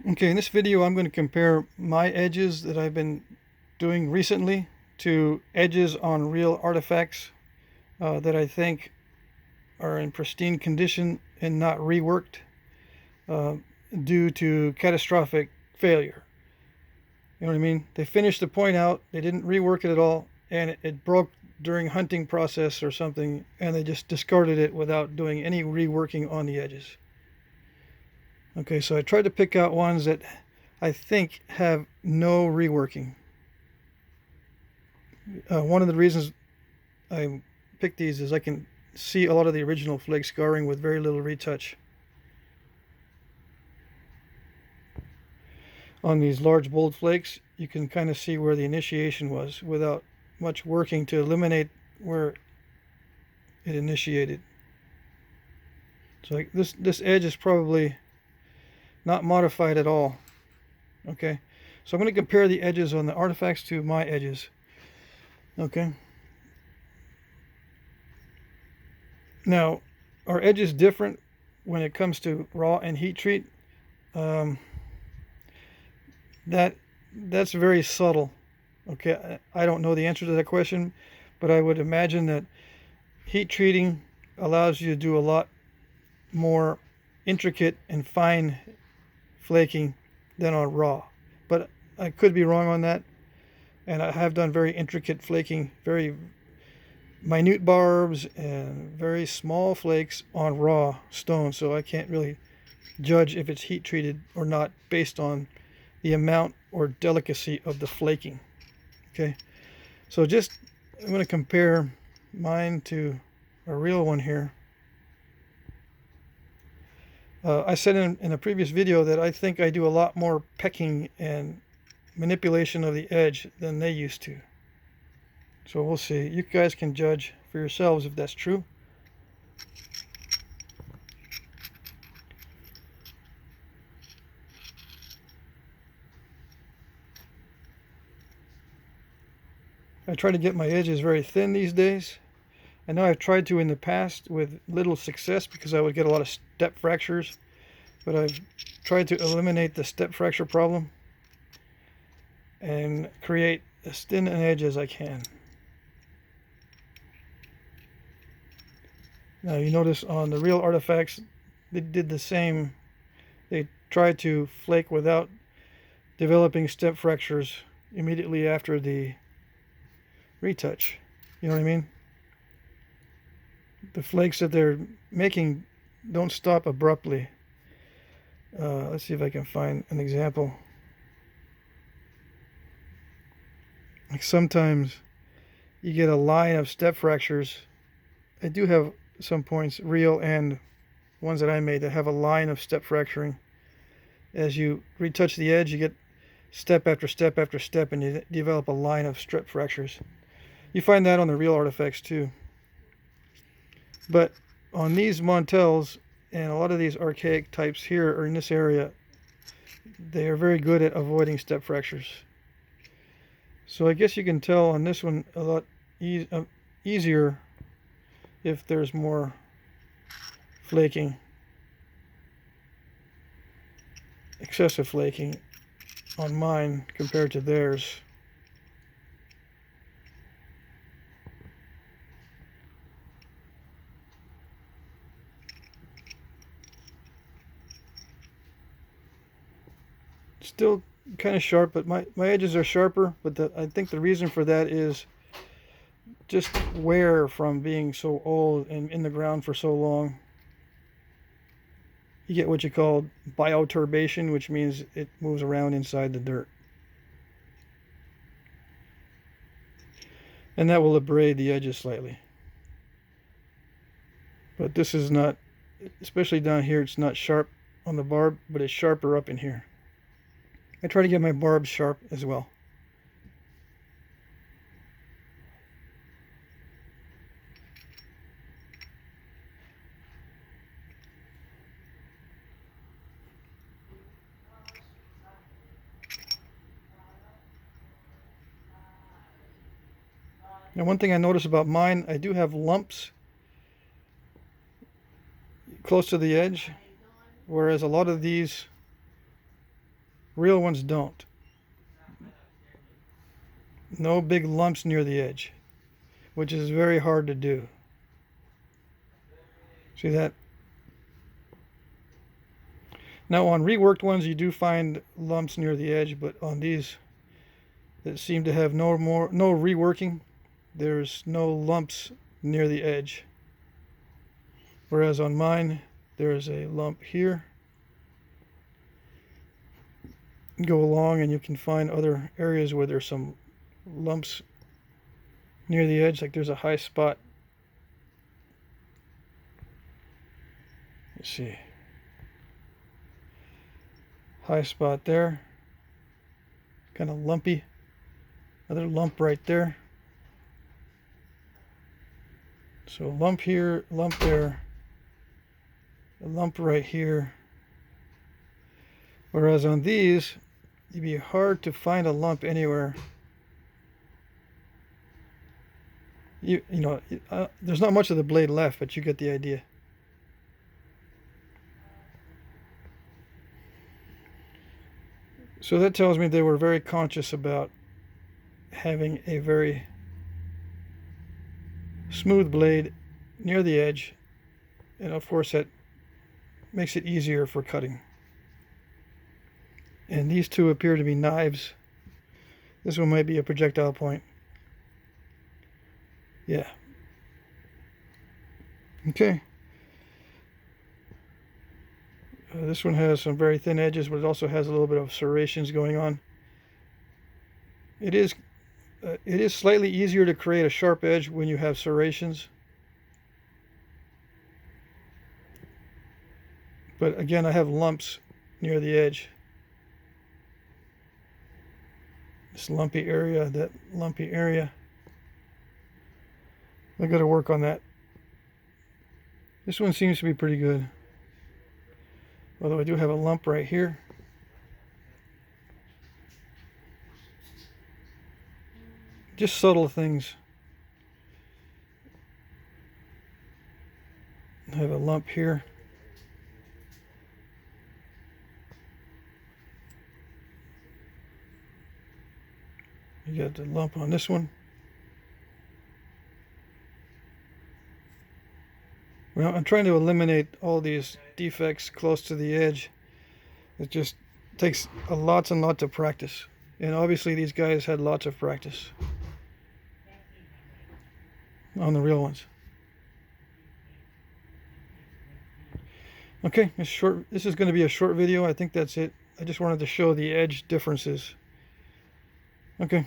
Okay, in this video I'm going to compare my edges that I've been doing recently to edges on real artifacts that I think are in pristine condition and not reworked uh, due to catastrophic failure. You know what I mean? They finished the point out, they didn't rework it at all, and it broke during hunting process or something, and they just discarded it without doing any reworking on the edges. Okay, so I tried to pick out ones that I think have no reworking. One of the reasons I picked these is I can see a lot of the original flake scarring with very little retouch. On these large bold flakes, you can kind of see where the initiation was without much working to eliminate where it initiated. So this edge is probably not modified at all. Okay, so I'm going to compare the edges on the artifacts to my edges. Okay. Now, are edges different when it comes to raw and heat treat? Um, that's very subtle. Okay, I don't know the answer to that question, but I would imagine that heat treating allows you to do a lot more intricate and fine flaking than on raw. But I could be wrong on that, and I have done very intricate flaking, very minute barbs and very small flakes on raw stone, so I can't really judge if it's heat treated or not based on the amount or delicacy of the flaking. Okay, so just I'm going to compare mine to a real one here. I said in a previous video that I think I do a lot more pecking and manipulation of the edge than they used to. So we'll see. You guys can judge for yourselves if that's true. I try to get my edges very thin these days. I know I've tried to in the past with little success because I would get a lot of step fractures, but I've tried to eliminate the step fracture problem and create as thin an edge as I can. Now you notice on the real artifacts, they did the same. They tried to flake without developing step fractures immediately after the retouch. You know what I mean? The flakes that they're making don't stop abruptly. Let's see if I can find an example. Like sometimes you get a line of step fractures. I do have some points, real and ones that I made, that have a line of step fracturing. As you retouch the edge, you get step after step after step, and you develop a line of step fractures. You find that on the real artifacts too. But on these Montels and a lot of these archaic types here or in this area, they are very good at avoiding step fractures. So I guess you can tell on this one a lot easier if there's more flaking, excessive flaking on mine compared to theirs. Still kind of sharp, but my edges are sharper, but I think the reason for that is just wear from being so old and in the ground for so long. You get what you call bioturbation, which means it moves around inside the dirt. And that will abrade the edges slightly. But this is not, especially down here, it's not sharp on the barb, but it's sharper up in here. I try to get my barbs sharp as well. Now, one thing I notice about mine, I do have lumps close to the edge, whereas a lot of these Real ones don't. No big lumps near the edge, which is very hard to do. See that? Now on reworked ones you do find lumps near the edge, but on these that seem to have no reworking, there's no lumps near the edge. Whereas on mine there's a lump here. Go along and you can find other areas where there's some lumps near the edge, like there's a high spot. Let's see. High spot there. Kind of lumpy. Another lump right there. So a lump here, lump there, a lump right here. Whereas on these, it'd be hard to find a lump anywhere. You know, there's not much of the blade left, but you get the idea. So that tells me they were very conscious about having a very smooth blade near the edge, and of course that makes it easier for cutting. And these two appear to be knives. This one might be a projectile point. Yeah. Okay. This one has some very thin edges, but it also has a little bit of serrations going on. It is slightly easier to create a sharp edge when you have serrations. But again, I have lumps near the edge. This lumpy area, that lumpy area. I got to work on that. This one seems to be pretty good. Although I do have a lump right here. Just subtle things. I have a lump here. You got the lump on this one. Well, I'm trying to eliminate all these defects close to the edge. It just takes lots and lots of practice. And obviously these guys had lots of practice on the real ones. Okay, this is going to be a short video. I think that's it. I just wanted to show the edge differences. Okay.